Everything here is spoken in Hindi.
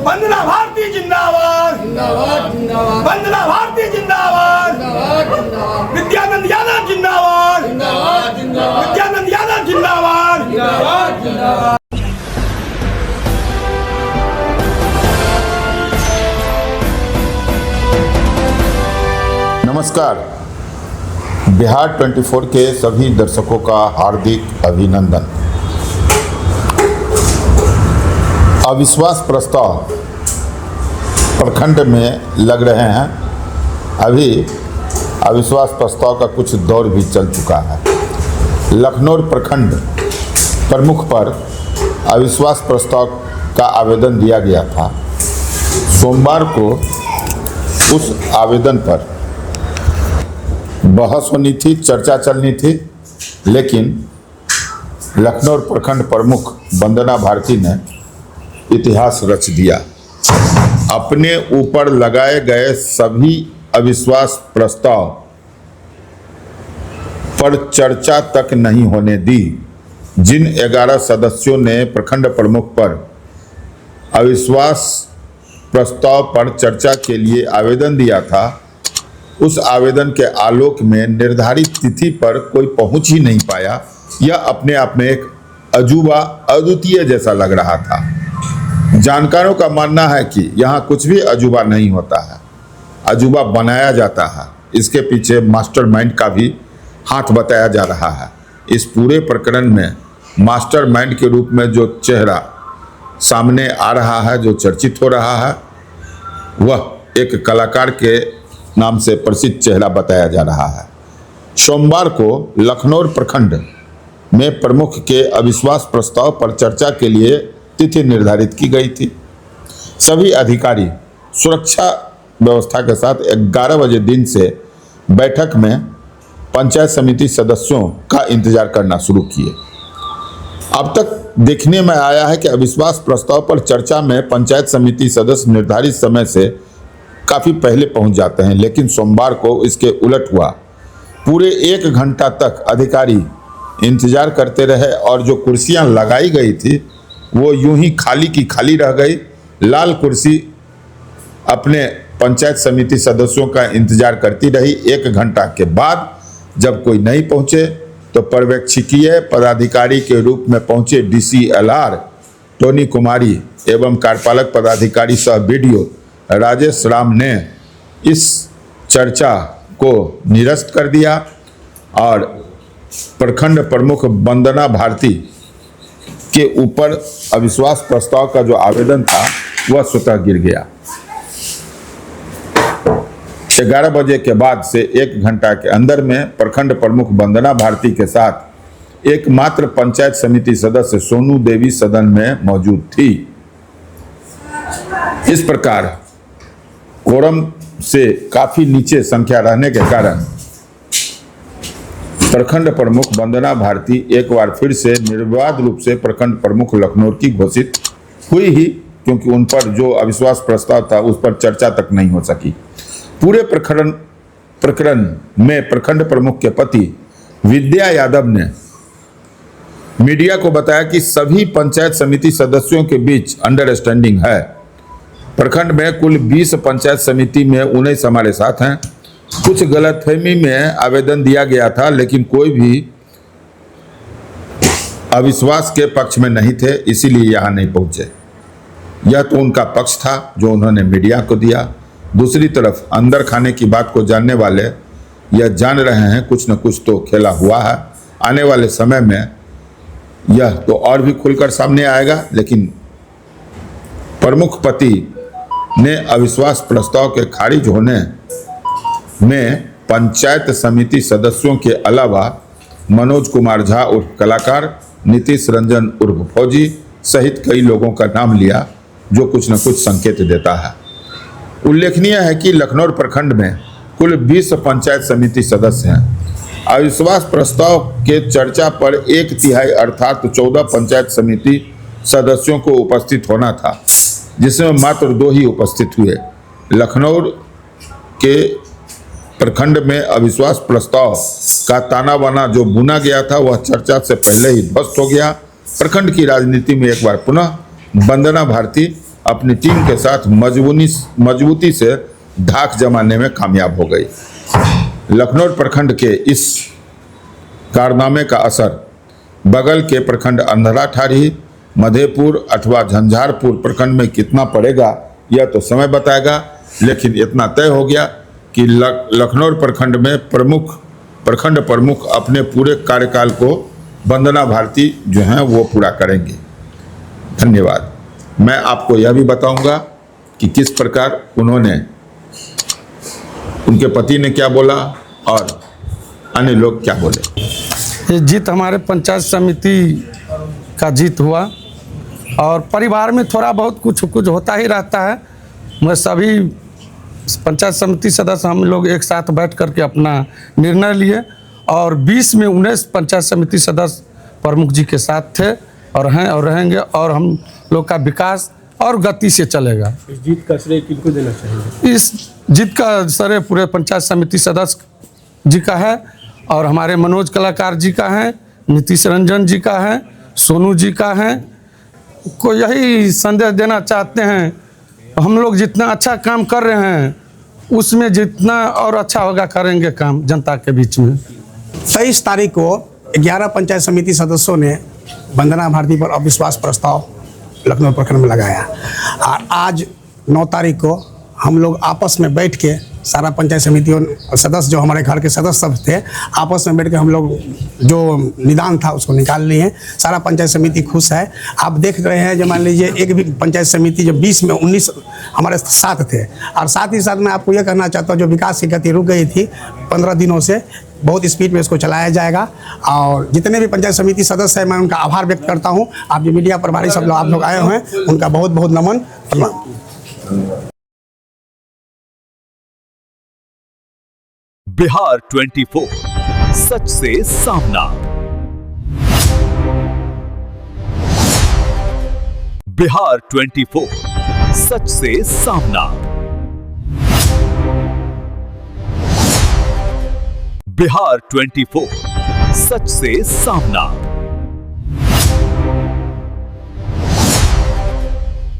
वंदना भारती जिंदाबाद, जिंदाबाद जिंदाबाद, वंदना भारती जिंदाबाद, जिंदाबाद जिंदाबाद, विद्यानंद यादव जिंदाबाद, जिंदाबाद जिंदाबाद, विद्यानंद यादव जिंदाबाद, जिंदाबाद जिंदाबाद। नमस्कार। बिहार 24 के सभी दर्शकों का हार्दिक अभिनंदन। अविश्वास प्रस्ताव प्रखंड में लग रहे हैं। अभी अविश्वास प्रस्ताव का कुछ दौर भी चल चुका है। लखनऊ प्रखंड प्रमुख पर अविश्वास प्रस्ताव का आवेदन दिया गया था। सोमवार को उस आवेदन पर बहस होनी थी, चर्चा चलनी थी, लेकिन लखनऊ प्रखंड प्रमुख वंदना भारती ने इतिहास रच दिया। अपने ऊपर लगाए गए सभी अविश्वास प्रस्ताव पर चर्चा तक नहीं होने दी। जिन 11 सदस्यों ने प्रखंड प्रमुख पर अविश्वास प्रस्ताव पर चर्चा के लिए आवेदन दिया था, उस आवेदन के आलोक में निर्धारित तिथि पर कोई पहुंच ही नहीं पाया। यह अपने आप में एक अजूबा, अद्वितीय जैसा लग रहा था। जानकारों का मानना है कि यहाँ कुछ भी अजूबा नहीं होता है, अजूबा बनाया जाता है। इसके पीछे मास्टरमाइंड का भी हाथ बताया जा रहा है। इस पूरे प्रकरण में मास्टरमाइंड के रूप में जो चेहरा सामने आ रहा है, जो चर्चित हो रहा है, वह एक कलाकार के नाम से प्रसिद्ध चेहरा बताया जा रहा है। सोमवार को लखनऊ प्रखंड में प्रमुख के अविश्वास प्रस्ताव पर चर्चा के लिए तिथि निर्धारित की गई थी। सभी अधिकारी सुरक्षा व्यवस्था के साथ 11 बजे दिन से बैठक में पंचायत समिति सदस्यों का इंतजार करना शुरू किए। अब तक देखने में आया है कि अविश्वास प्रस्ताव पर चर्चा में पंचायत समिति सदस्य निर्धारित समय से काफ़ी पहले पहुंच जाते हैं, लेकिन सोमवार को इसके उलट हुआ। पूरे 1 घंटा तक अधिकारी इंतजार करते रहे और जो कुर्सियां लगाई गई थी वो यूं ही खाली की खाली रह गई। लाल कुर्सी अपने पंचायत समिति सदस्यों का इंतजार करती रही। 1 घंटा के बाद जब कोई नहीं पहुंचे तो पर्यवेक्षकीय पदाधिकारी के रूप में पहुंचे DCLR टोनी कुमारी एवं कार्यपालक पदाधिकारी सह BDO राजेश राम ने इस चर्चा को निरस्त कर दिया और प्रखंड प्रमुख वंदना भारती के ऊपर अविश्वास प्रस्ताव का जो आवेदन था वह स्वतः गिर गया। 11 बजे के बाद से 1 घंटा के अंदर में प्रखंड प्रमुख वंदना भारती के साथ एकमात्र पंचायत समिति सदस्य सोनू देवी सदन में मौजूद थी। इस प्रकार कोरम से काफी नीचे संख्या रहने के कारण प्रखंड प्रमुख वंदना भारती एक बार फिर से निर्विवाद रूप से प्रखंड प्रमुख लखनऊ की घोषित हुई ही, क्योंकि उन पर जो अविश्वास प्रस्ताव था उस पर चर्चा तक नहीं हो सकी। पूरे प्रकरण में प्रखंड प्रमुख के पति विद्या यादव ने मीडिया को बताया कि सभी पंचायत समिति सदस्यों के बीच अंडरस्टैंडिंग है। प्रखंड में कुल 20 पंचायत समिति में 19 हमारे साथ हैं। कुछ गलतफहमी में आवेदन दिया गया था, लेकिन कोई भी अविश्वास के पक्ष में नहीं थे, इसीलिए यहाँ नहीं पहुंचे। यह तो उनका पक्ष था जो उन्होंने मीडिया को दिया। दूसरी तरफ अंदर खाने की बात को जानने वाले यह जान रहे हैं कुछ न कुछ तो खेला हुआ है। आने वाले समय में यह तो और भी खुलकर सामने आएगा। लेकिन प्रमुख पति ने अविश्वास प्रस्ताव के खारिज होने में पंचायत समिति सदस्यों के अलावा मनोज कुमार झा उर्फ कलाकार, नीतीश रंजन उर्फ फौजी सहित कई लोगों का नाम लिया, जो कुछ न कुछ संकेत देता है। उल्लेखनीय है कि लखनऊ प्रखंड में कुल 20 पंचायत समिति सदस्य हैं। अविश्वास प्रस्ताव के चर्चा पर 1/3 अर्थात 14 पंचायत समिति सदस्यों को उपस्थित होना था, जिसमें मात्र 2 ही उपस्थित हुए। लखनऊ के प्रखंड में अविश्वास प्रस्ताव का ताना बाना जो बुना गया था वह चर्चा से पहले ही ध्वस्त हो गया। प्रखंड की राजनीति में एक बार पुनः वंदना भारती अपनी टीम के साथ मजबूती से धाक जमाने में कामयाब हो गई। लखनऊ प्रखंड के इस कारनामे का असर बगल के प्रखंड अंधरा ठारी, मधेपुर अथवा झंझारपुर प्रखंड में कितना पड़ेगा यह तो समय बताएगा, लेकिन इतना तय हो गया कि लखनऊ प्रखंड में प्रखंड प्रमुख अपने पूरे कार्यकाल को वंदना भारती जो हैं वो पूरा करेंगे। धन्यवाद। मैं आपको यह भी बताऊंगा कि किस प्रकार उन्होंने, उनके पति ने क्या बोला और अन्य लोग क्या बोले। ये जीत हमारे पंचायत समिति का जीत हुआ और परिवार में थोड़ा बहुत कुछ होता ही रहता है। मैं सभी पंचायत समिति सदस्य हम लोग एक साथ बैठ करके अपना निर्णय लिए और 20 में 19 पंचायत समिति सदस्य प्रमुख जी के साथ थे और हैं और रहेंगे और हम लोग का विकास और गति से चलेगा। इस जीत का श्रेय किनको देना चाहिए? इस जीत का श्रेय पूरे पंचायत समिति सदस्य जी का है और हमारे मनोज कलाकार जी का है, नीतीश रंजन जी का है, सोनू जी का है। को यही संदेश देना चाहते हैं, हम लोग जितना अच्छा काम कर रहे हैं उसमें जितना और अच्छा होगा करेंगे काम जनता के बीच में। 23 तारीख को 11 पंचायत समिति सदस्यों ने वंदना भारती पर अविश्वास प्रस्ताव लखनऊ प्रखंड में लगाया और आज 9 तारीख को हम लोग आपस में बैठ के सारा पंचायत समितियों सदस्य जो हमारे घर के सदस्य सब थे आपस में बैठ के हम लोग जो निदान था उसको निकाल लिए हैं। सारा पंचायत समिति खुश है। आप देख रहे हैं जो मान लीजिए एक भी पंचायत समिति जो 20 में 19 हमारे साथ थे और साथ ही साथ मैं आपको ये कहना चाहता हूँ जो विकास की गति रुक गई थी 15 दिनों से बहुत स्पीड में इसको चलाया जाएगा और जितने भी पंचायत समिति सदस्य हैं मैं उनका आभार व्यक्त करता हूँ। आप जो मीडिया प्रभारी सब लोग आप लोग आए हुए हैं उनका बहुत बहुत नमन प्रणाम। बिहार 24 सच से सामना। बिहार 24 सच से सामना। बिहार 24 सच से सामना।